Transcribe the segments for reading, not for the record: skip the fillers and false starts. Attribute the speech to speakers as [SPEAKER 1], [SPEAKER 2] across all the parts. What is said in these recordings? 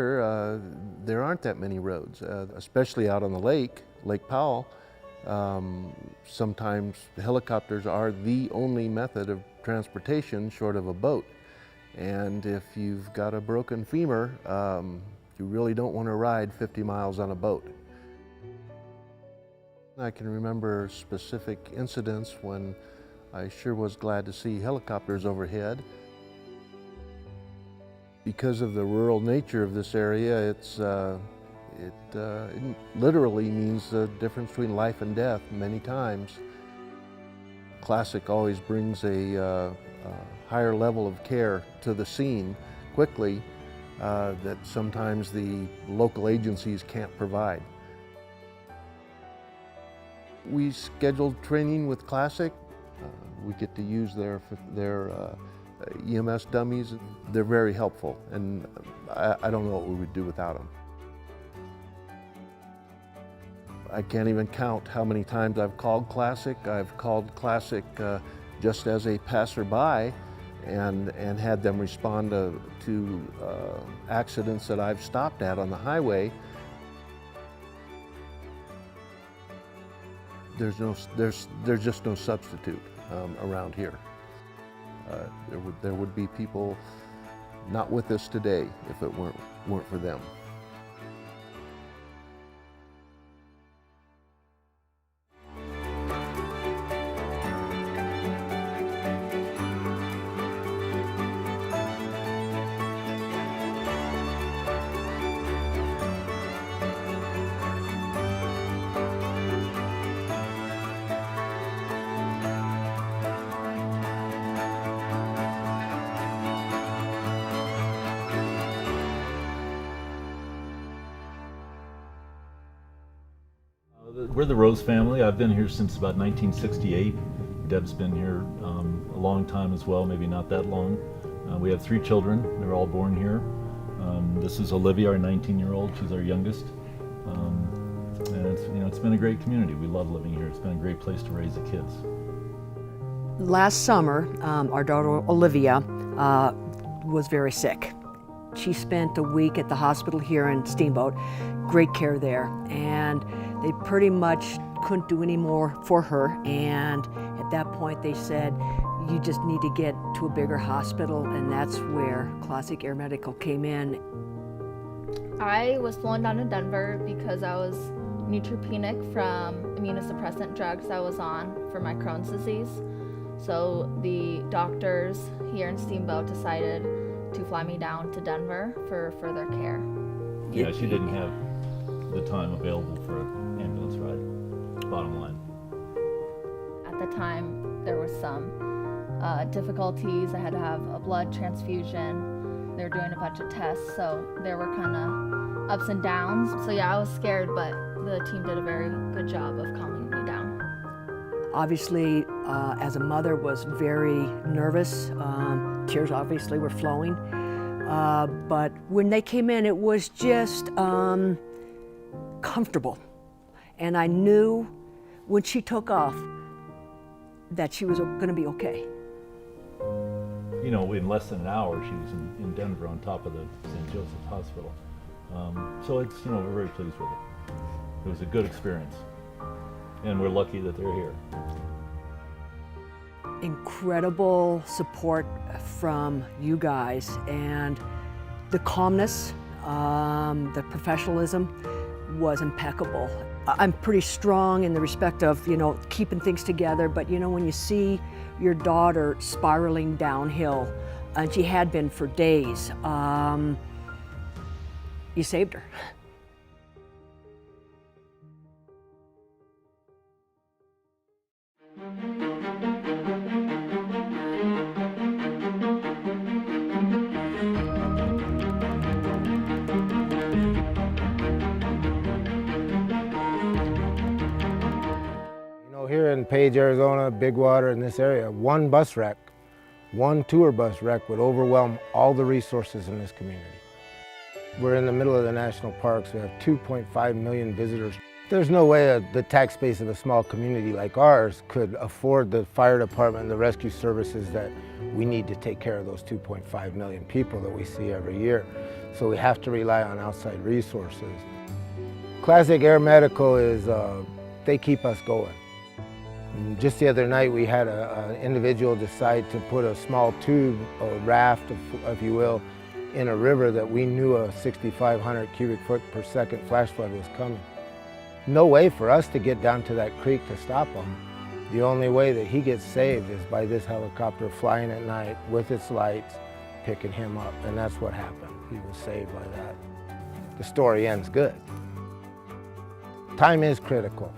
[SPEAKER 1] here, there aren't that many roads, especially out on the lake, Lake Powell. Sometimes helicopters are the only method of transportation short of a boat. And if you've got a broken femur, you really don't want to ride 50 miles on a boat. I can remember specific incidents when I sure was glad to see helicopters overhead. Because of the rural nature of this area, it literally means the difference between life and death many times. Classic always brings a higher level of care to the scene quickly that sometimes the local agencies can't provide. We scheduled training with Classic. We get to use their EMS dummies. They're very helpful, and I don't know what we would do without them. I can't even count how many times I've called Classic. I've called Classic just as a passerby and had them respond to accidents that I've stopped at on the highway. There's just no substitute around here. There would be people not with us today if it weren't for them.
[SPEAKER 2] We're the Rose family. I've been here since about 1968. Deb's been here a long time as well, maybe not that long. We have 3 children. They're all born here. This is Olivia, our 19-year-old. She's our youngest. And it's been a great community. We love living here. It's been a great place to raise the kids.
[SPEAKER 3] Last summer, our daughter Olivia was very sick. She spent a week at the hospital here in Steamboat. Great care there, and they pretty much couldn't do any more for her, and at that point they said, you just need to get to a bigger hospital, and that's where Classic Air Medical came in.
[SPEAKER 4] I was flown down to Denver because I was neutropenic from immunosuppressant drugs I was on for my Crohn's disease. So the doctors here in Steamboat decided to fly me down to Denver for further care.
[SPEAKER 2] Yeah, she didn't have the time available for an ambulance ride, bottom line.
[SPEAKER 4] At the time, there were some difficulties. I had to have a blood transfusion. They were doing a bunch of tests, so there were kind of ups and downs. So yeah, I was scared, but the team did a very good job of calming me down.
[SPEAKER 3] Obviously, as a mother, was very nervous. Tears obviously were flowing. But when they came in, it was just comfortable. And I knew when she took off that she was going to be okay.
[SPEAKER 2] You know, in less than an hour, she was in Denver on top of the St. Joseph's Hospital. So it's, we're very pleased with it. It was a good experience. And we're lucky that they're here.
[SPEAKER 3] Incredible support from you guys, and the calmness, the professionalism was impeccable. I'm pretty strong in the respect of, keeping things together, but when you see your daughter spiraling downhill, and she had been for days, you saved her.
[SPEAKER 5] Here in Page, Arizona, Big Water, in this area, one bus wreck, one tour bus wreck would overwhelm all the resources in this community. We're in the middle of the national parks. We have 2.5 million visitors. There's no way the tax base of a small community like ours could afford the fire department and the rescue services that we need to take care of those 2.5 million people that we see every year. so we have to rely on outside resources. Classic Air Medical is, they keep us going. And just the other night we had an individual decide to put a small tube, a raft, if you will, in a river that we knew a 6,500 cubic foot per second flash flood was coming. No way for us to get down to that creek to stop him. The only way that he gets saved is by this helicopter flying at night with its lights, picking him up, and that's what happened. He was saved by that. The story ends good. Time is critical.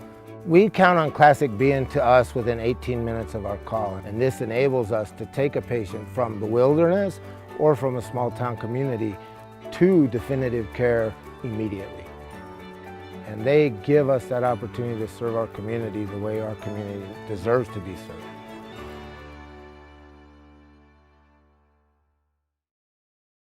[SPEAKER 5] We count on Classic being to us within 18 minutes of our call, and this enables us to take a patient from the wilderness or from a small town community to definitive care immediately. And they give us that opportunity to serve our community the way our community deserves to be served.